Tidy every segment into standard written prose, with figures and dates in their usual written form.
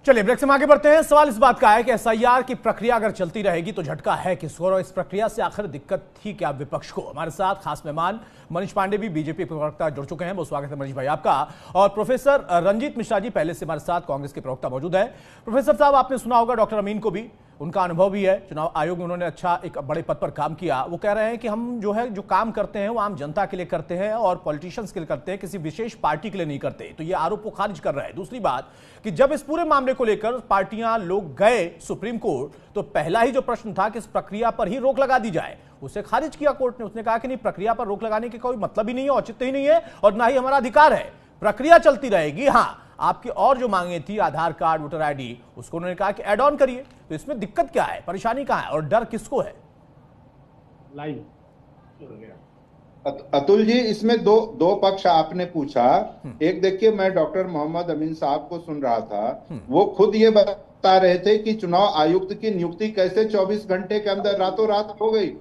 चलिए ब्रेक से हम आगे बढ़ते हैं। सवाल इस बात का है कि एसआईआर की प्रक्रिया अगर चलती रहेगी तो झटका है किसको, और इस प्रक्रिया से आखिर दिक्कत थी क्या विपक्ष को। हमारे साथ खास मेहमान मनीष पांडे भी बीजेपी प्रवक्ता जुड़ चुके हैं। बहुत स्वागत है मनीष भाई आपका। और प्रोफेसर रंजीत मिश्रा जी पहले से हमारे साथ कांग्रेस के प्रवक्ता मौजूद है। प्रोफेसर साहब, आपने सुना होगा डॉक्टर अमीन को भी, उनका अनुभव भी है, चुनाव आयोग में उन्होंने अच्छा एक बड़े पद पर काम किया। वो कह रहे हैं कि हम जो काम करते हैं वो आम जनता के लिए करते हैं और पॉलिटिशियंस के लिए करते हैं, किसी विशेष पार्टी के लिए नहीं करते। तो ये आरोप वो खारिज कर रहे हैं। दूसरी बात कि जब इस पूरे मामले को लेकर पार्टियां लोग गए सुप्रीम कोर्ट, तो पहला ही जो प्रश्न था कि इस प्रक्रिया पर ही रोक लगा दी जाए, उसे खारिज किया कोर्ट ने। उसने कहा कि नहीं, प्रक्रिया पर रोक लगाने के कोई मतलब ही नहीं है, औचित्य ही नहीं है और ना ही हमारा अधिकार है। प्रक्रिया चलती रहेगी। हाँ, आपकी और जो मांगे थी आधार कार्ड, वोटर आईडी, उसको उन्होंने कहा कि ऐड ऑन करिए। तो इसमें दिक्कत क्या है, परेशानी कहां है और डर किसको है? लाइव अतुल जी, इसमें दो पक्ष आपने पूछा। एक देखिए, मैं डॉक्टर मोहम्मद अमीन साहब को सुन रहा था, वो खुद ये बता रहे थे कि चुनाव आयुक्त की नियुक्ति कैसे 24 घंटे के अंदर रातों रात हो गई।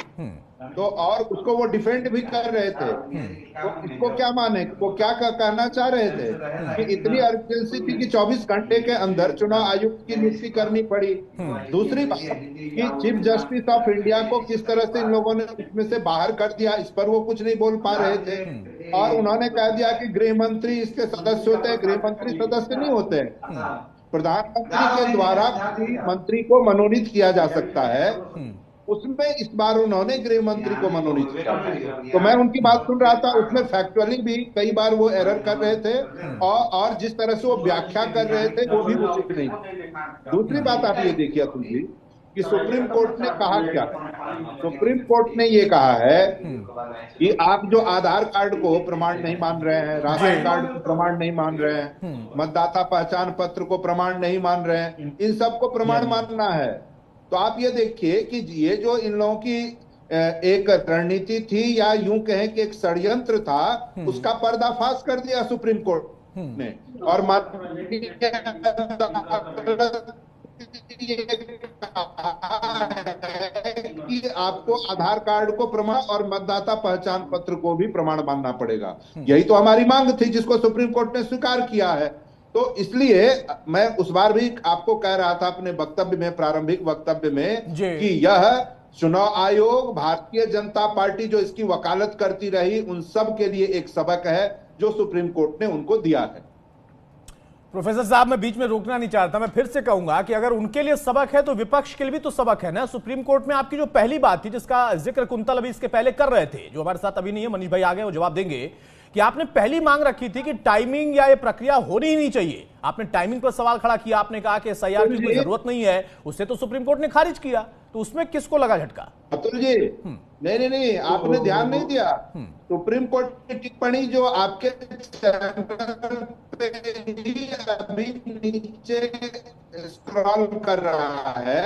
तो और उसको वो डिफेंड भी कर रहे थे। तो इसको क्या माने, वो क्या कहना चाह रहे थे कि इतनी अर्जेंसी थी कि 24 घंटे के अंदर चुनाव आयुक्त की नियुक्ति करनी पड़ी। दूसरी बात कि चीफ जस्टिस ऑफ इंडिया को किस तरह से इन लोगों ने इसमें से बाहर कर दिया, इस पर वो कुछ नहीं बोल पा रहे थे। और उन्होंने कह दिया कि गृह मंत्री इसके सदस्य होते हैं। गृह मंत्री सदस्य नहीं होते हैं, प्रधानमंत्री के द्वारा मंत्री को मनोनीत किया जा सकता है। उसमें इस बार उन्होंने गृह मंत्री को मनोनीत किया। तो मैं उनकी बात सुन रहा था, उसमें फैक्चुअली भी कई बार वो एरर कर रहे थे और जिस तरह से वो व्याख्या कर रहे थे वो भी उचित नहीं। दूसरी बात आप ये देखिए अतुल जी कि सुप्रीम कोर्ट ने कहा क्या। सुप्रीम कोर्ट ने ये कहा है कि आप जो आधार कार्ड को प्रमाण नहीं मान रहे हैं, राशन कार्ड को प्रमाण नहीं मान रहे हैं, मतदाता पहचान पत्र को प्रमाण नहीं मान रहे हैं, इन सबको प्रमाण मानना है। तो आप ये देखिए कि ये जो इन लोगों की एक रणनीति थी, या यूं कहें कि एक षड्यंत्र था, उसका पर्दाफाश कर दिया सुप्रीम कोर्ट ने। और कि आपको आधार कार्ड को प्रमाण और मतदाता पहचान पत्र को भी प्रमाण मानना पड़ेगा। यही तो हमारी मांग थी, जिसको सुप्रीम कोर्ट ने स्वीकार किया है। तो इसलिए मैं उस बार भी आपको कह रहा था अपने वक्तव्य में, प्रारंभिक वक्तव्य में, कि यह चुनाव आयोग, भारतीय जनता पार्टी जो इसकी वकालत करती रही, उन सब के लिए एक सबक है जो सुप्रीम कोर्ट ने उनको दिया है। प्रोफेसर साहब, मैं बीच में रोकना नहीं चाहता, मैं फिर से कहूंगा कि अगर उनके लिए सबक है तो विपक्ष के लिए भी तो सबक है ना। सुप्रीम कोर्ट में आपकी जो पहली बात थी, जिसका जिक्र कुंतल अभी इसके पहले कर रहे थे, जो हमारे साथ अभी नहीं है, मनीष भाई आ गए, वो जवाब देंगे, कि आपने पहली मांग रखी थी कि टाइमिंग या ये प्रक्रिया होनी ही नहीं चाहिए। आपने टाइमिंग पर सवाल खड़ा किया, आपने कहा कि एसआईआर की कोई जरूरत नहीं है, उससे तो सुप्रीम कोर्ट ने खारिज किया। तो उसमें किसको लगा झटका? अतुल जी, नहीं, आपने ध्यान नहीं दिया। सुप्रीम कोर्ट की टिप्पणी जो आपके चैनल पे अभी नीचे स्क्रॉल कर रहा है,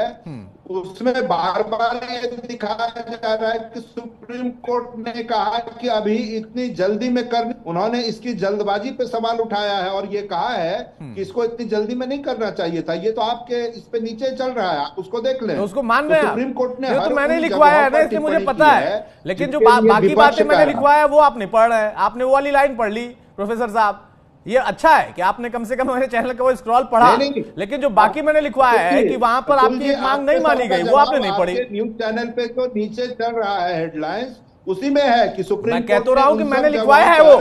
उसमें बार बार ये दिखाया जा रहा है कि सुप्रीम कोर्ट ने कहा कि अभी इतनी जल्दी में करनी। उन्होंने इसकी जल्दबाजी पे सवाल उठाया है और ये कहा है कि इसको इतनी जल्दी में नहीं करना चाहिए था। ये तो आपके इस पे नीचे चल रहा है, आप उसको देख लें। उसको मान रहे हैं सुप्रीम कोर्ट ने, तो मैंने लिखवाया है ना, इसलिए मुझे पता है। लेकिन जो बाकी बातें मैंने लिखवाया वो आप नहीं पढ़ रहे हैं। आपने वो वाली लाइन पढ़ ली प्रोफेसर साहब। ये अच्छा है कि आपने कम से कम मेरे चैनल का वो स्क्रॉल पढ़ा। लेकिन जो बाकी मैंने लिखवाया है कि वहां पर आपकी एक मांग नहीं मानी गई, वो आपने नहीं पढ़ी। न्यूज चैनल पे तो नीचे चल रहा है हेडलाइंस, उसी में है कि सुप्रीम कोर्ट, मैं कह तो रहा हूं कि मैंने लिखवाया है वो,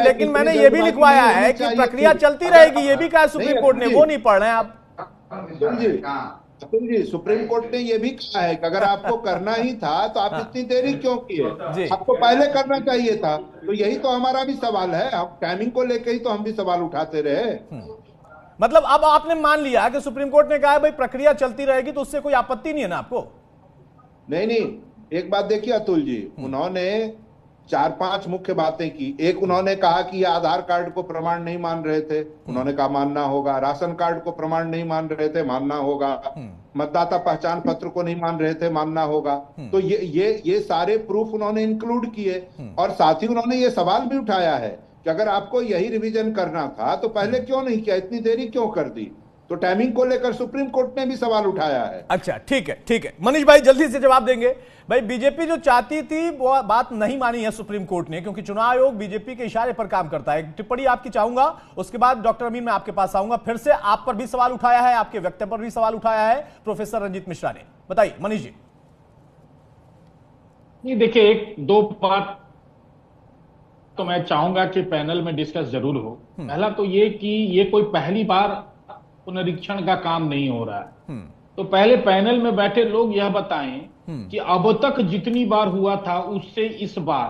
लेकिन मैंने ये भी लिखवाया है कि प्रक्रिया चलती रहेगी, ये भी कहा सुप्रीम कोर्ट ने, वो नहीं पढ़ रहे हैं आप। अतुल जी, सुप्रीम कोर्ट ने यह भी कहा है कि अगर आपको करना ही था तो आप इतनी देरी क्यों किए, आपको पहले करना चाहिए था। तो यही तो हमारा भी सवाल है, हम टाइमिंग को लेकर ही तो हम भी सवाल उठाते रहे। मतलब अब आपने मान लिया कि सुप्रीम कोर्ट ने कहा भाई प्रक्रिया चलती रहेगी, तो उससे कोई आपत्ति नहीं है ना आपको? नहीं, एक बात देखिए अतुल जी, उन्होंने 4-5 मुख्य बातें की। एक, उन्होंने कहा कि ये आधार कार्ड को प्रमाण नहीं मान रहे थे, उन्होंने कहा मानना होगा। राशन कार्ड को प्रमाण नहीं मान रहे थे, मानना होगा। मतदाता पहचान पत्र को नहीं मान रहे थे, मानना होगा। तो ये सारे प्रूफ उन्होंने इंक्लूड किए। और साथ ही उन्होंने ये सवाल भी उठाया है कि अगर आपको यही रिवीजन करना था तो पहले क्यों नहीं किया, इतनी देरी क्यों कर दी। तो टाइमिंग को लेकर सुप्रीम कोर्ट ने भी सवाल उठाया है। अच्छा, ठीक है, ठीक है। मनीष भाई जल्दी से जवाब देंगे। भाई, बीजेपी जो चाहती थी वो बात नहीं मानी है सुप्रीम कोर्ट ने, क्योंकि चुनाव आयोग बीजेपी के इशारे पर काम करता है। टिप्पणी आपकी चाहूंगा, उसके बाद डॉक्टर अमीन मैं आपके पास आऊंगा। फिर से आप पर भी सवाल उठाया है, आपके वक्तव्य पर भी सवाल उठाया है प्रोफेसर रंजीत मिश्रा ने। बताइए मनीष जी। नहीं, देखिए, एक दो बात तो मैं चाहूंगा कि पैनल में डिस्कस जरूर हो। पहला तो ये कि ये कोई पहली बार पुनरीक्षण का काम नहीं हो रहा है। तो पहले पैनल में बैठे लोग यह बताएं कि अब तक जितनी बार हुआ था उससे इस बार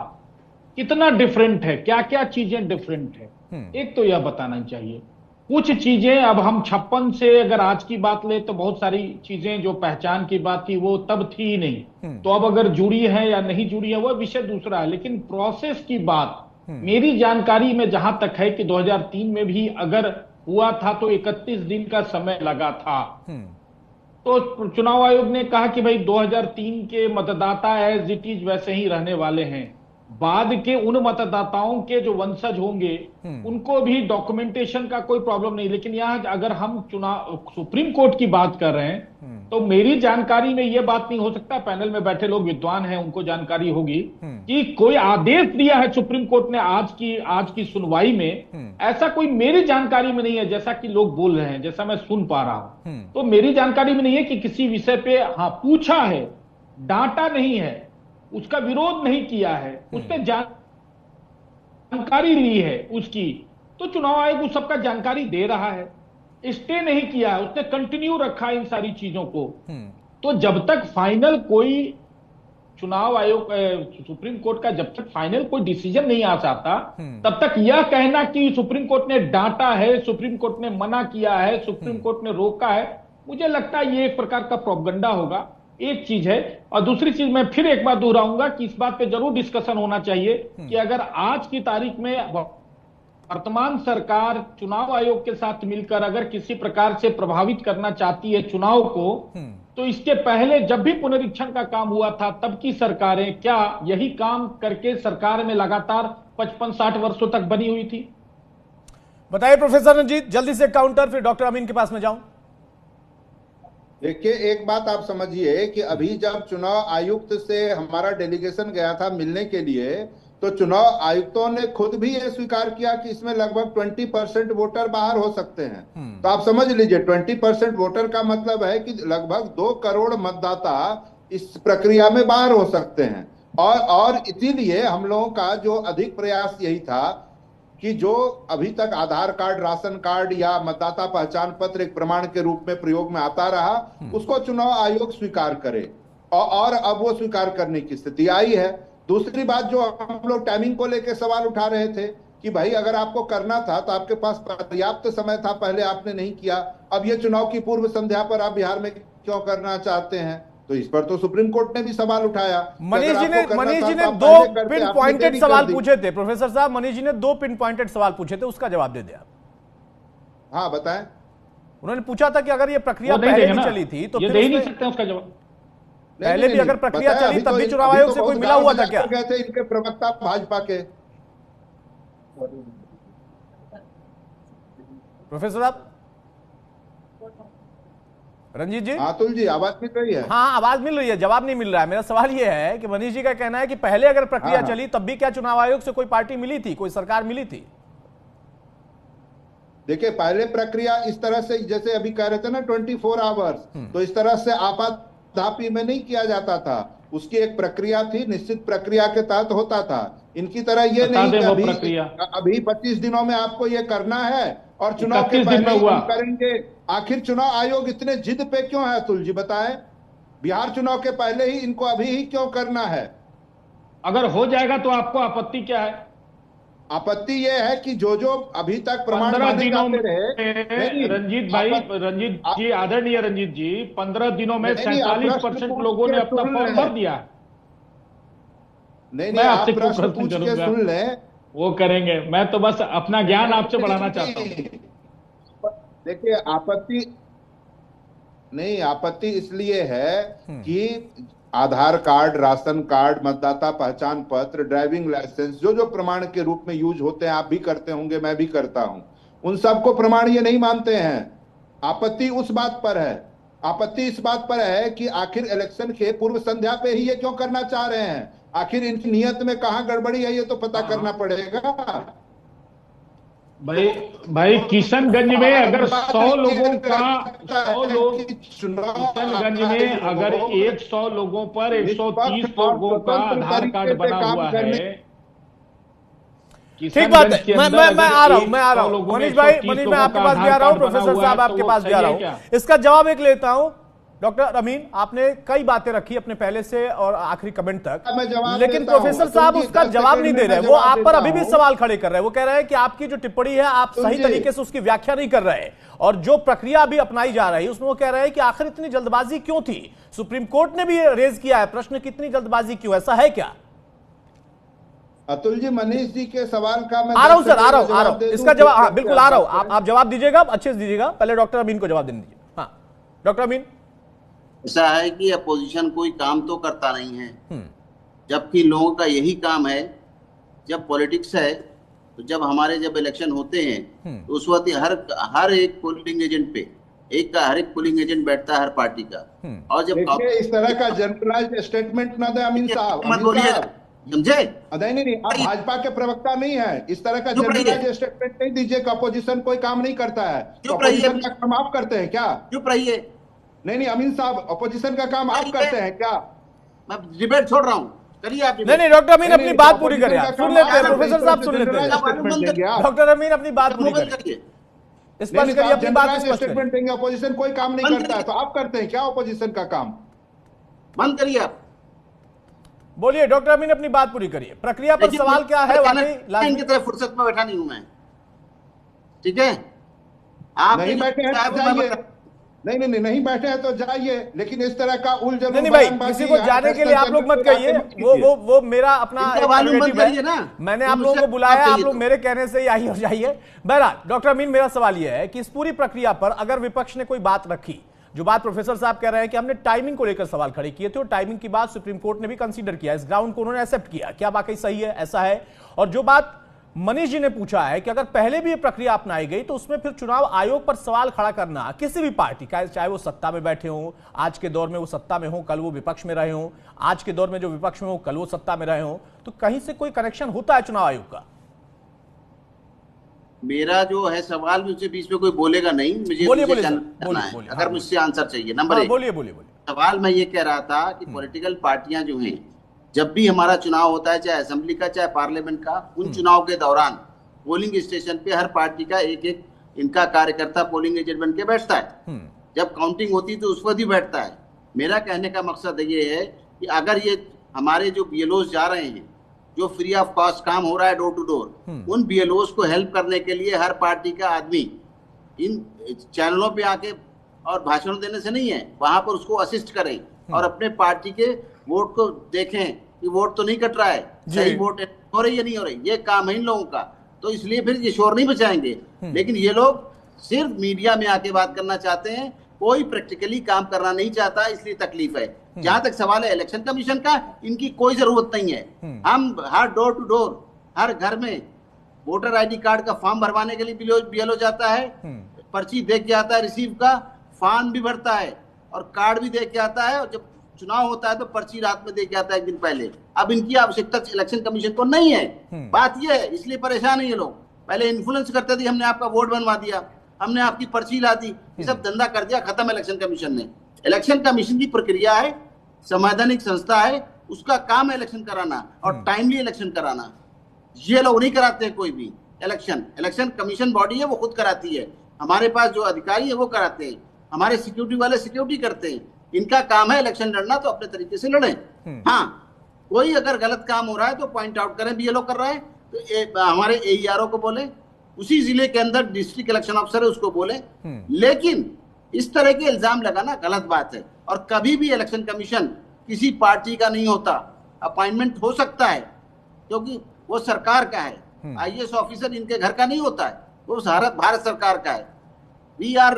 कितना डिफरेंट है, क्या क्या चीजें डिफरेंट है। एक तो यह बताना चाहिए। कुछ चीजें अब हम 56 से अगर आज की बात ले तो बहुत सारी चीजें जो पहचान की बात थी वो तब थी ही नहीं, तो अब अगर जुड़ी है या नहीं जुड़ी है वह विषय दूसरा है। लेकिन प्रोसेस की बात मेरी जानकारी में जहां तक है कि 2003 में भी अगर हुआ था तो 31 दिन का समय लगा था। तो चुनाव आयोग ने कहा कि भाई 2003 के मतदाता एज इट इज वैसे ही रहने वाले हैं। बाद के उन मतदाताओं के जो वंशज होंगे उनको भी डॉक्यूमेंटेशन का कोई प्रॉब्लम नहीं। लेकिन यहां अगर हम चुनाव सुप्रीम कोर्ट की बात कर रहे हैं तो मेरी जानकारी में यह बात नहीं हो सकता, पैनल में बैठे लोग विद्वान हैं उनको जानकारी होगी कि कोई आदेश दिया है सुप्रीम कोर्ट ने आज की सुनवाई में। ऐसा कोई मेरी जानकारी में नहीं है, जैसा कि लोग बोल रहे हैं, जैसा मैं सुन पा रहा हूं। तो मेरी जानकारी में नहीं है कि किसी विषय पे हाँ पूछा है, डांटा नहीं है, उसका विरोध नहीं किया है, उसने जानकारी ली है उसकी। तो चुनाव आयोग उस सबका जानकारी दे रहा है, स्टे नहीं किया है, उसने कंटिन्यू रखा इन सारी चीजों को। तो जब तक फाइनल कोई चुनाव आयोग सुप्रीम कोर्ट का जब तक फाइनल कोई डिसीजन नहीं आ जाता तब तक यह कहना कि सुप्रीम कोर्ट ने डांटा है, सुप्रीम कोर्ट ने मना किया है, सुप्रीम कोर्ट ने रोका है, मुझे लगता है ये एक प्रकार का प्रोपगंडा होगा। एक चीज है। और दूसरी चीज मैं फिर एक बार दोहराऊंगा कि इस बात पे जरूर डिस्कशन होना चाहिए कि अगर आज की तारीख में वर्तमान सरकार चुनाव आयोग के साथ मिलकर अगर किसी प्रकार से प्रभावित करना चाहती है चुनाव को, तो इसके पहले जब भी पुनरीक्षण का काम हुआ था तब की सरकारें क्या यही काम करके सरकार में लगातार 55-60 वर्षों तक बनी हुई थी? बताइए प्रोफेसर रंजीत, जल्दी से काउंटर, फिर डॉक्टर अमीन के पास में जाऊं। देखिए, एक बात आप समझिए कि अभी जब चुनाव आयुक्त से हमारा डेलीगेशन गया था मिलने के लिए, तो चुनाव आयुक्तों ने खुद भी ये स्वीकार किया कि इसमें लगभग 20% वोटर बाहर हो सकते हैं। तो आप समझ लीजिए 20% वोटर का मतलब है कि लगभग 2 करोड़ मतदाता इस प्रक्रिया में बाहर हो सकते हैं। और इसीलिए हम लोगों का जो अधिक प्रयास यही था कि जो अभी तक आधार कार्ड, राशन कार्ड या मतदाता पहचान पत्र एक प्रमाण के रूप में प्रयोग में आता रहा, उसको चुनाव आयोग स्वीकार करे, और अब वो स्वीकार करने की स्थिति आई है। दूसरी बात, जो हम लोग टाइमिंग को लेकर सवाल उठा रहे थे कि भाई अगर आपको करना था तो आपके पास पर्याप्त समय था, पहले आपने नहीं किया, अब ये चुनाव की पूर्व संध्या पर आप बिहार में क्यों करना चाहते हैं? तो इस पर तो सुप्रीम कोर्ट ने भी सवाल उठाया। मनीष जी ने 2 पिन पॉइंटेड सवाल पूछे थे प्रोफेसर साहब, मनीष जी ने 2 पिन पॉइंटेड सवाल पूछे थे, उसका जवाब दे दिया। हाँ बताएं। उन्होंने पूछा था कि अगर ये प्रक्रिया पहले भी चली थी तो ये दे ही नहीं सकते उसका जवाब। पहले भी अगर प्रक्रिया चली तब भी चुनाव आयोग से कोई मिला हुआ था क्या? गए थे इनके प्रवक्ता भाजपा के। प्रोफेसर साहब, रंजीत जी। अतुल जी, आवाज मिल रही है? हाँ, आवाज मिल रही है, जवाब नहीं मिल रहा है। मेरा सवाल यह है कि मनीष जी का कहना है कि पहले अगर प्रक्रिया चली तब भी क्या चुनाव आयोग से कोई पार्टी मिली थी, कोई सरकार मिली थी? देखिए, पहले प्रक्रिया इस तरह से, जैसे अभी कह रहे थे ना 24 आवर्स, तो इस तरह से आपाधापी में नहीं किया जाता था। उसकी एक प्रक्रिया थी, निश्चित प्रक्रिया के तहत होता था। इनकी तरह ये नहीं कि अभी 25 दिनों में आपको ये करना है और चुनाव के पहले हम करेंगे। आखिर चुनाव आयोग इतने जिद पे क्यों है अतुल जी, बताएं? बिहार चुनाव के पहले ही इनको अभी ही क्यों करना है? अगर हो जाएगा तो आपको आपत्ति क्या है? आपत्ति यह है कि जो अभी तक प्रमाण 15 दिनों में रंजीत जी, आदरणीय रंजीत जी, 15 दिनों में 47% लोगों ने अपना फॉर्म भर दिया। नहीं, आप प्रश्न पूछ के सुन लें, वो करेंगे। मैं तो बस अपना ज्ञान आपसे बढ़ाना चाहता हूं। देखिए, आपत्ति इसलिए है कि आधार कार्ड, राशन कार्ड, मतदाता पहचान पत्र, ड्राइविंग लाइसेंस, जो प्रमाण के रूप में यूज होते हैं, आप भी करते होंगे, मैं भी करता हूं, उन सबको प्रमाण ये नहीं मानते हैं। आपत्ति उस बात पर है, आपत्ति इस बात पर है कि आखिर इलेक्शन के पूर्व संध्या पे ही ये क्यों करना चाह रहे हैं? आखिर इनकी नियत में कहां गड़बड़ी है, ये तो पता करना पड़ेगा। भाई किशनगंज में अगर 100 लोगों का 100 लोग, किशनगंज में अगर 100 लोगों पर 130 लोगों का आधार कार्ड बना हुआ है। ठीक बात है, मैं आ रहा हूं मनीष भाई, मैं आपके पास भी आ रहा हूं, प्रोफेसर साहब आपके पास भी आ रहा हूं। इसका जवाब एक लेता हूं। डॉक्टर अमीन, आपने कई बातें रखी अपने पहले से और आखिरी कमेंट तक, लेकिन प्रोफेसर साहब उसका जवाब नहीं दे रहे। वो आप पर अभी भी सवाल खड़े कर रहे हैं। वो कह रहे हैं कि आपकी जो टिप्पणी है आप सही तरीके से उसकी व्याख्या नहीं कर रहे, और जो प्रक्रिया अभी अपनाई जा रही है उसमें वो कह रहे हैं कि आखिर इतनी जल्दबाजी क्यों थी। सुप्रीम कोर्ट ने भी रेज किया है प्रश्न कि इतनी जल्दबाजी क्यों, ऐसा है क्या? अतुल जी, मनीष जी के सवाल का मैं आ रहा हूं सर, आ रहा हूं इसका जवाब। हाँ बिल्कुल आ रहा हूं, आप जवाब दीजिएगा, अच्छे से दीजिएगा। पहले डॉक्टर अमीन को जवाब देने दीजिए। हाँ डॉक्टर अमीन। ऐसा है कि अपोजिशन कोई काम तो करता नहीं है, जबकि लोगों का यही काम है। जब पॉलिटिक्स है तो जब इलेक्शन होते हैं तो उस वक्त हर एक पोलिंग एजेंट पे हर एक पोलिंग एजेंट बैठता है हर पार्टी का। और जब इस तरह का जनरलाइज्ड स्टेटमेंट ना दे अमीन साहब, मत बोलिए, समझे? नहीं, आप भाजपा के प्रवक्ता नहीं है। इस तरह का जनरलाइज्ड स्टेटमेंट नहीं दीजिए कि अपोजिशन कोई काम नहीं करता है। अपोजिशन का काम आप करते हैं क्या? चुप रहिए। नहीं अमीन साहब, अपोजिशन का काम आप करते हैं क्या? मैं डिबेट छोड़ रहा हूँ, करिए आप। नहीं डॉक्टर अमीन अपनी बात पूरी करिए, सुन लेते हैं प्रोफेसर साहब, सुन लेते हैं। डॉक्टर अमीन अपनी बात पूरी करिए, स्पष्ट करिए अपनी बात स्टेटमेंट देंगे। अपोजिशन कोई काम नहीं करता है तो आप करते हैं क्या अपोजिशन का काम? बंद करिए आप, बोलिए डॉक्टर अमीन अपनी बात पूरी करिए। प्रक्रिया पर सवाल क्या है? इनकी तरफ फुर्सत में बैठा नहीं हूं मैं, ठीक है? आप नहीं बैठे हैं तो जाइए। नहीं बैठे हैं तो जाइए, लेकिन इस तरह का उलझन नहीं भाई, किसी को जाने के लिए आप लोग मत कहिए। वो मेरा अपना है, मैंने आप लोगों को बुलाया, आप लोग मेरे कहने से ही आई हो जाइए। बहरहाल डॉक्टर अमीन, मेरा सवाल यह है कि इस पूरी प्रक्रिया पर अगर विपक्ष ने कोई बात रखी, जो बात प्रोफेसर साहब कह रहे हैं कि हमने टाइमिंग को लेकर सवाल खड़े किए थे और टाइमिंग की बात सुप्रीम कोर्ट ने भी कंसीडर किया, इस ग्राउंड को उन्होंने एक्सेप्ट किया, क्या वाकई सही है? ऐसा है। और जो बात मनीष जी ने पूछा है कि अगर पहले भी ये प्रक्रिया अपनाई गई तो उसमें फिर चुनाव आयोग पर सवाल खड़ा करना किसी भी पार्टी का, चाहे वो सत्ता में बैठे हों, आज के दौर में वो सत्ता में हो, कल वो विपक्ष में रहे हों, आज के दौर में जो विपक्ष में हो कल वो सत्ता में रहे हों, तो कहीं से कोई कनेक्शन होता है चुनाव आयोग का? मेरा जो है सवाल मुझसे बीच में कोई बोलेगा नहीं, मुझे अगर मुझसे आंसर चाहिए। नंबर एक, बोलिए। सवाल मैं ये कह रहा था कि पॉलिटिकल पार्टियां जो हैं, जब भी हमारा चुनाव होता है, चाहे असेंबली का चाहे पार्लियामेंट का, उन चुनाव के दौरान पोलिंग स्टेशन पे हर पार्टी का एक इनका कार्यकर्ता पोलिंग एजेंट बन के बैठता है। जब काउंटिंग होती है तो उस वक्त ही बैठता है। मेरा कहने का मकसद ये है कि अगर ये हमारे जो बीएलओज जा रहे हैं, जो फ्री ऑफ कॉस्ट काम हो रहा है डोर टू डोर, उन बीएलओज को हेल्प करने के लिए हर पार्टी का आदमी इन चैनलों पे आके और भाषण देने से नहीं है, वहां पर उसको असिस्ट करें और अपने पार्टी के वोट को देखें कि वोट तो नहीं कट रहा है, सही वोट हो रही है नहीं हो रही, ये काम है इन लोगों का। तो इसलिए फिर ये शोर नहीं बचाएंगे। लेकिन ये लोग सिर्फ मीडिया में आके बात करना चाहते हैं, कोई प्रैक्टिकली काम करना नहीं चाहता, इसलिए तकलीफ है। जहां तक सवाल है इलेक्शन कमीशन का, इनकी कोई जरूरत नहीं है। हम हर डोर टू डोर, हर घर में वोटर आईडी कार्ड का फॉर्म भरवाने के लिए बीएलओ जाता है, पर्ची दे के आता है, रिसीव का फॉर्म भी भरता है और कार्ड भी दे के आता है, और जब चुनाव होता है तो पर्ची रात में दे के आता है एक दिन पहले। अब इनकी आवश्यकता इलेक्शन कमीशन को नहीं है। बात यह है, इसलिए परेशान है ये लोग। पहले इन्फ्लुएंस करते थे, हमने आपका वोट बनवा दिया, हमने आपकी पर्ची ला दी, ये सब धंधा कर दिया, खत्म इलेक्शन कमीशन ने। इलेक्शन कमीशन की प्रक्रिया है, संवैधानिक संस्था है, उसका काम है इलेक्शन कराना और टाइमली इलेक्शन कराना। ये लोग नहीं कराते कोई भी इलेक्शन कमीशन बॉडी है, वो खुद कराती है। हमारे पास जो अधिकारी है वो कराते हैं, हमारे सिक्योरिटी वाले सिक्योरिटी करते हैं। इनका काम है इलेक्शन लड़ना, तो अपने तरीके से लड़े। हाँ, कोई अगर गलत काम हो रहा है तो पॉइंट आउट करें, भी ये लोग कर रहा है तो हमारे एईआरओ को बोले, उसी जिले के अंदर डिस्ट्रिक्ट इलेक्शन अफसर है उसको बोले। लेकिन इस तरह के इल्जाम लगाना गलत बात है। और कभी भी इलेक्शन कमीशन किसी पार्टी का नहीं होता। अपॉइंटमेंट हो सकता है क्योंकि वो सरकार का है, आईएएस ऑफिसर इनके घर का नहीं होता है, वो भारत सरकार का है। वी आर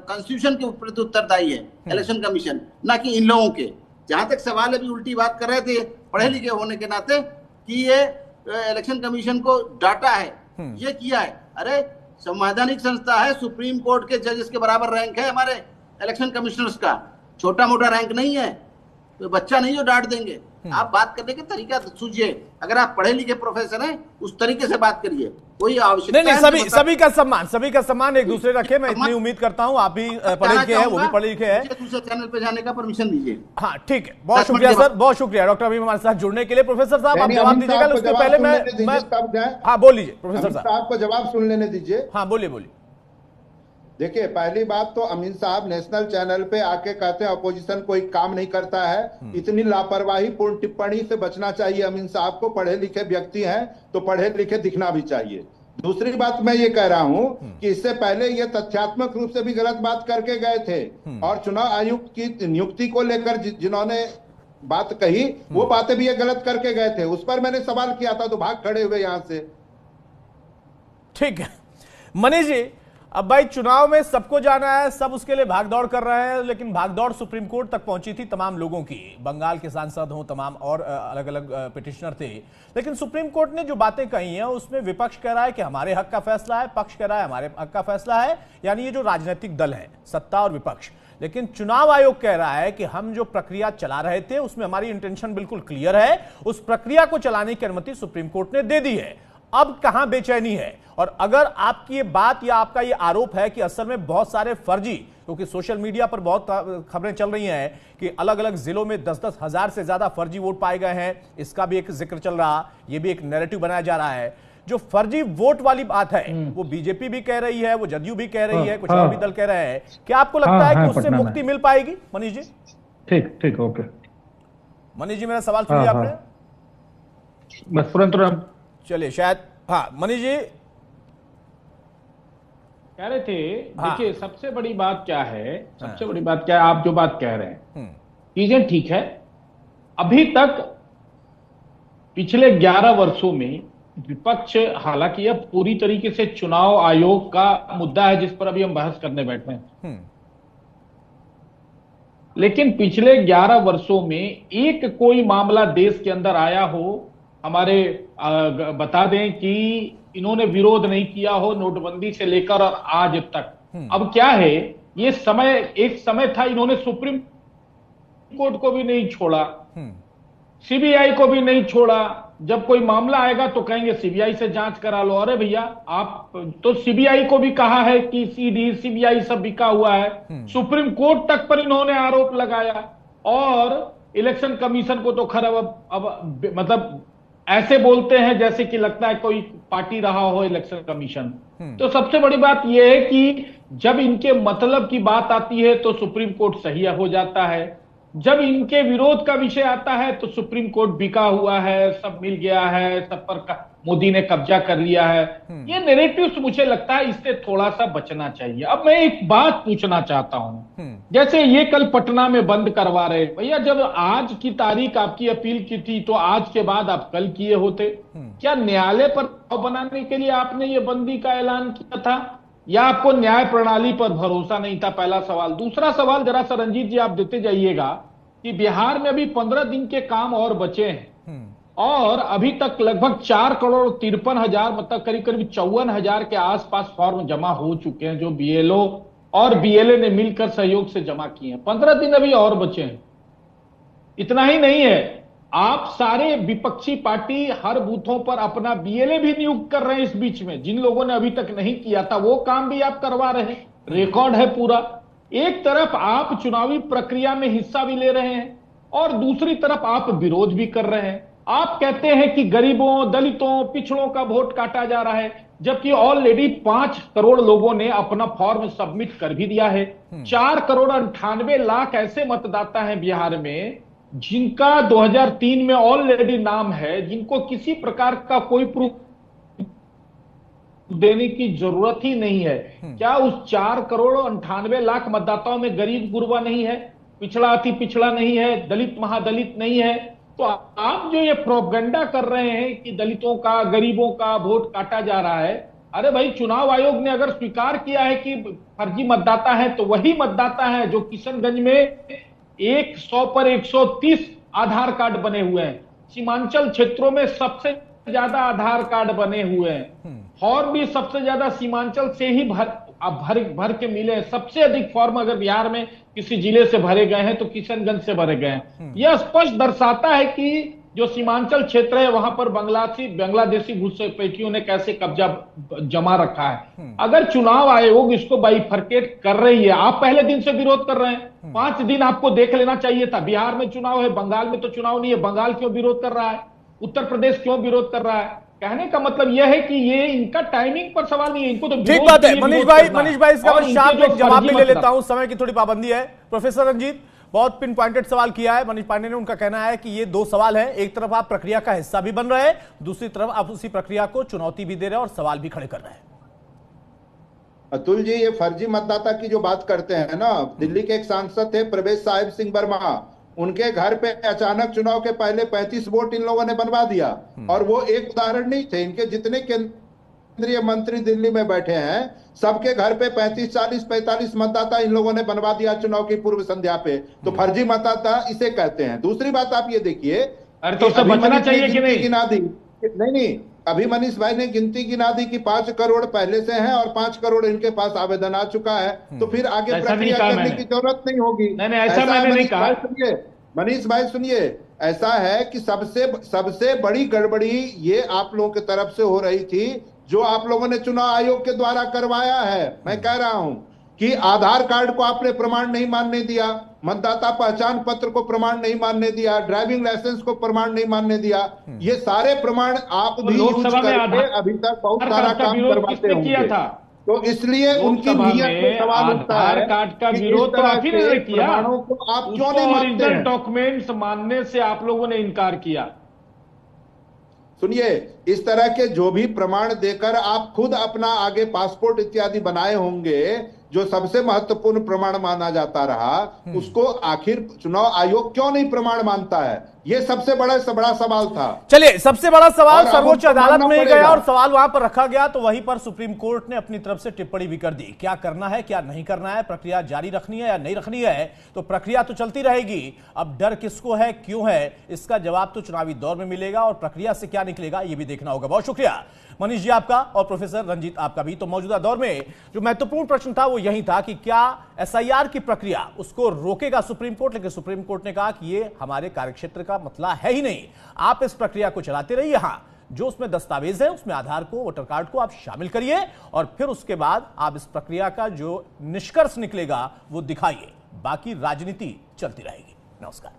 कॉन्स्टिट्यूशन के प्रति उत्तरदायी है इलेक्शन कमीशन, ना कि इन लोगों के। जहां तक सवाल अभी उल्टी बात कर रहे थे पढ़े लिखे होने के नाते कि ये इलेक्शन कमीशन को डाटा है, ये किया है। अरे संवैधानिक संस्था है, सुप्रीम कोर्ट के जजेस के बराबर रैंक है हमारे इलेक्शन कमिश्नर्स का, छोटा मोटा रैंक नहीं है, तो बच्चा नहीं जो डांट देंगे। आप बात करने के तरीका सूझिए, अगर आप पढ़े लिखे प्रोफेसर हैं उस तरीके से बात करिए, कोई आवश्यकता नहीं, सभी का सम्मान एक दूसरे रखे। मैं इतनी उम्मीद करता हूं, आप भी पढ़े लिखे हैं, वो भी पढ़े लिखे हैं। दूसरे चैनल पे जाने का परमिशन दीजिए। हाँ ठीक है, बहुत शुक्रिया सर, बहुत शुक्रिया डॉक्टर अमीन हमारे साथ जुड़ने के लिए। प्रोफेसर साहब आप जवाब दीजिएगा, उसके पहले मैं हाँ बोलिए प्रोफेसर साहब, आपको जवाब सुन लेने दीजिए। हाँ बोलिए। देखिए, पहली बात तो अमीन साहब नेशनल चैनल पे आके कहते हैं अपोजिशन कोई काम नहीं करता है। इतनी लापरवाही पूर्ण टिप्पणी से बचना चाहिए अमीन साहब को। पढ़े लिखे व्यक्ति हैं तो पढ़े लिखे दिखना भी चाहिए। दूसरी बात मैं ये कह रहा हूं कि इससे पहले ये तथ्यात्मक रूप से भी गलत बात करके गए थे, और चुनाव आयुक्त की नियुक्ति को लेकर जिन्होंने बात कही वो बातें भी ये गलत करके गए थे। उस पर मैंने सवाल किया था तो भाग खड़े हुए यहां से। ठीक है मनीष जी, अब भाई चुनाव में सबको जाना है, सब उसके लिए भागदौड़ कर रहे हैं, लेकिन भागदौड़ सुप्रीम कोर्ट तक पहुंची थी तमाम लोगों की, बंगाल के सांसद हो, तमाम और अलग अलग पिटिशनर थे। लेकिन सुप्रीम कोर्ट ने जो बातें कही हैं उसमें विपक्ष कह रहा है कि हमारे हक का फैसला है, पक्ष कह रहा है हमारे हक का फैसला है, यानी ये जो राजनीतिक दल है, सत्ता और विपक्ष। लेकिन चुनाव आयोग कह रहा है कि हम जो प्रक्रिया चला रहे थे उसमें हमारी इंटेंशन बिल्कुल क्लियर है, उस प्रक्रिया को चलाने की अनुमति सुप्रीम कोर्ट ने दे दी है। अब कहां बेचैनी है? और अगर आपकी ये बात या आपका ये आरोप है कि असल में बहुत सारे फर्जी, क्योंकि सोशल मीडिया पर बहुत खबरें चल रही हैं कि अलग अलग जिलों में 10-10 हजार से ज्यादा फर्जी वोट पाए गए हैं, इसका भी एक जिक्र चल रहा, ये भी एक नैरेटिव बनाया जा रहा है। जो फर्जी वोट वाली बात है वो बीजेपी भी कह रही है, वो जदयू भी कह रही है, कुछ और भी दल कह रहे हैं। क्या आपको लगता है कि उससे मुक्ति मिल पाएगी मनीष जी? ठीक ओके मनीष जी, मेरा सवाल सुन लिया आपने? बस तुरंत चलिए शायद। हाँ मनीष जी कह रहे थे, देखिए सबसे बड़ी बात क्या है, सबसे बड़ी बात क्या है, आप जो बात कह रहे हैं चीजें ठीक है। अभी तक पिछले 11 वर्षों में विपक्ष, हालांकि यह पूरी तरीके से चुनाव आयोग का मुद्दा है जिस पर अभी हम बहस करने बैठे हैं, लेकिन पिछले 11 वर्षों में एक कोई मामला देश के अंदर आया हो, हमारे बता दें कि इन्होंने विरोध नहीं किया हो नोटबंदी से लेकर और आज तक। अब क्या है, ये समय, एक समय था इन्होंने सुप्रीम कोर्ट को भी नहीं छोड़ा, सीबीआई को भी नहीं छोड़ा। जब कोई मामला आएगा तो कहेंगे सीबीआई से जांच करा लो। अरे भैया, आप तो सीबीआई को भी कहा है कि सीडी सीबीआई सब बिका हुआ है, सुप्रीम कोर्ट तक पर इन्होंने आरोप लगाया, और इलेक्शन कमीशन को तो खैर अब मतलब ऐसे बोलते हैं जैसे कि लगता है कोई पार्टी रहा हो इलेक्शन कमीशन। तो सबसे बड़ी बात यह है कि जब इनके मतलब की बात आती है तो सुप्रीम कोर्ट सही हो जाता है, जब इनके विरोध का विषय आता है तो सुप्रीम कोर्ट बिका हुआ है, सब मिल गया है, सब पर मोदी ने कब्जा कर लिया है। ये नैरेटिव्स मुझे लगता है इससे थोड़ा सा बचना चाहिए। अब मैं एक बात पूछना चाहता हूं, जैसे ये कल पटना में बंद करवा रहे, भैया जब आज की तारीख आपकी अपील की थी तो आज के बाद आप कल किए होते। क्या न्यायालय पर दबाव बनाने के लिए आपने ये बंदी का ऐलान किया था, या आपको न्याय प्रणाली पर भरोसा नहीं था? पहला सवाल। दूसरा सवाल जरा सा रंजीत जी आप देते जाइएगा कि बिहार में अभी 15 दिन के काम और बचे हैं, और अभी तक लगभग 4,53,000 मतलब करीब करीब 54,000 के आसपास फॉर्म जमा हो चुके हैं, जो बीएलओ और बीएलए ने मिलकर सहयोग से जमा किए हैं। 15 दिन अभी और बचे हैं। इतना ही नहीं है, आप सारे विपक्षी पार्टी हर बूथों पर अपना बीएलए भी नियुक्त कर रहे हैं इस बीच में। जिन लोगों ने अभी तक नहीं किया था वो काम भी आप करवा रहे हैं, रिकॉर्ड है पूरा। एक तरफ आप चुनावी प्रक्रिया में हिस्सा भी ले रहे हैं और दूसरी तरफ आप विरोध भी कर रहे हैं। आप कहते हैं कि गरीबों, दलितों, पिछड़ों का वोट काटा जा रहा है, जबकि ऑलरेडी 5 करोड़ लोगों ने अपना फॉर्म सबमिट कर भी दिया है। 4,98,00,000 ऐसे मतदाता हैं बिहार में जिनका 2003 में ऑलरेडी नाम है, जिनको किसी प्रकार का कोई प्रूफ देने की जरूरत ही नहीं है। क्या उस 4,98,00,000 मतदाताओं में गरीब गुरबा नहीं है, पिछड़ा अति पिछड़ा नहीं है, दलित महादलित नहीं है? तो आप जो ये प्रोपेगेंडा कर रहे हैं कि दलितों का, गरीबों का वोट काटा जा रहा है, अरे भाई चुनाव आयोग ने अगर स्वीकार किया है कि फर्जी मतदाता है तो वही मतदाता है जो किशनगंज में 100 पर 130 आधार कार्ड बने हुए हैं। सीमांचल क्षेत्रों में सबसे ज्यादा आधार कार्ड बने हुए हैं और भी सबसे ज्यादा सीमांचल से ही भर के मिले हैं। सबसे अधिक फॉर्म अगर बिहार में किसी जिले से भरे गए हैं तो किशनगंज से भरे गए हैं। यह स्पष्ट दर्शाता है कि जो सीमांचल क्षेत्र है वहां पर बांग्लादेशी घुसपैठियों ने कैसे कब्जा जमा रखा है। अगर चुनाव आयोग इसको बाइफरकेट कर रही है, आप पहले दिन से विरोध कर रहे हैं, 5 दिन आपको देख लेना चाहिए था। बिहार में चुनाव है, बंगाल में तो चुनाव नहीं है, बंगाल क्यों विरोध कर रहा है, उत्तर प्रदेश क्यों विरोध कर रहा है। कहने का मतलब यह है कि ये इनका टाइमिंग पर सवाल नहीं है, इनको तो ठीक बात है। मनीष भाई इसका मैं शार्प एक जवाब भी ले लेता हूं, समय की थोड़ी पाबंदी है। प्रोफेसर रंजीत, बहुत पिन पॉइंटेड सवाल किया है मनीष पांडे ने। उनका कहना है कि ये 2 सवाल है, एक तरफ आप प्रक्रिया का हिस्सा भी बन रहे हैं, दूसरी तरफ आप उसी प्रक्रिया को चुनौती भी दे रहे हैं और सवाल भी खड़े कर रहे हैं। अतुल जी, ये फर्जी मतदाता की जो बात करते हैं ना, दिल्ली के एक सांसद थे प्रवेश साहिब सिंह वर्मा, उनके घर पे अचानक चुनाव के पहले 35 वोट इन लोगों ने बनवा दिया। और वो एक उदाहरण नहीं थे, इनके जितने केंद्रीय मंत्री दिल्ली में बैठे हैं सबके घर पे 35, 40, 45 मतदाता इन लोगों ने बनवा दिया चुनाव की पूर्व संध्या पे। तो फर्जी मतदाता इसे कहते हैं। दूसरी बात आप ये देखिए, तो उससे बचना चाहिए कि नहीं? गिना दी नहीं, अभी मनीष भाई ने गिनती गिना दी कि 5 करोड़ पहले से हैं और 5 करोड़ इनके पास आवेदन आ चुका है, तो फिर आगे प्रक्रिया करने की जरूरत नहीं होगी। नहीं, ऐसा मैंने नहीं कहा। मनीष भाई सुनिए, ऐसा है कि सबसे बड़ी गड़बड़ी ये आप लोगों की तरफ से हो रही थी, जो आप लोगों ने चुनाव आयोग के द्वारा करवाया है। मैं कह रहा हूं कि आधार कार्ड को आपने प्रमाण नहीं मानने दिया, मतदाता पहचान पत्र को प्रमाण नहीं मानने दिया, ड्राइविंग लाइसेंस को प्रमाण नहीं मानने दिया। ये सारे प्रमाण आप भी यूज करके अभी तक बहुत सारा काम करवाते होंगे। तो इसलिए उनकी नीयत पे सवाल उठता है। आधार कार्ड का विरोध तो आप ही ने किया, को आप क्यों नहीं मानते हैं? डॉक्यूमेंट्स मानने से आप लोगों ने इनकार किया। सुनिए, इस तरह के जो भी प्रमाण देकर आप खुद अपना आगे पासपोर्ट इत्यादि बनाए होंगे, जो सबसे महत्वपूर्ण प्रमाण माना जाता रहा, उसको आखिर चुनाव आयोग क्यों नहीं प्रमाण मानता है? ये सबसे बड़ा सवाल था। चलिए, सबसे बड़ा सवाल सर्वोच्च अदालत में गया और सवाल वहां पर रखा गया, तो वहीं पर सुप्रीम कोर्ट ने अपनी तरफ से टिप्पणी भी कर दी। क्या करना है, क्या नहीं करना है, प्रक्रिया जारी रखनी है या नहीं रखनी है, तो प्रक्रिया तो चलती रहेगी। अब डर किसको है, क्यों है, इसका जवाब तो चुनावी दौर में मिलेगा और प्रक्रिया से क्या निकलेगा ये भी देखना होगा। बहुत शुक्रिया मनीष जी आपका और प्रोफेसर रंजीत आपका भी। तो मौजूदा दौर में जो महत्वपूर्ण प्रश्न था वो यही था कि क्या एसआईआर की प्रक्रिया उसको रोकेगा सुप्रीम कोर्ट, लेकिन सुप्रीम कोर्ट ने कहा कि ये हमारे कार्यक्षेत्र का मसला है ही नहीं, आप इस प्रक्रिया को चलाते रहिए। हां, जो उसमें दस्तावेज है, उसमें आधार को, वोटर कार्ड को आप शामिल करिए और फिर उसके बाद आप इस प्रक्रिया का जो निष्कर्ष निकलेगा वो दिखाइए। बाकी राजनीति चलती रहेगी। नमस्कार।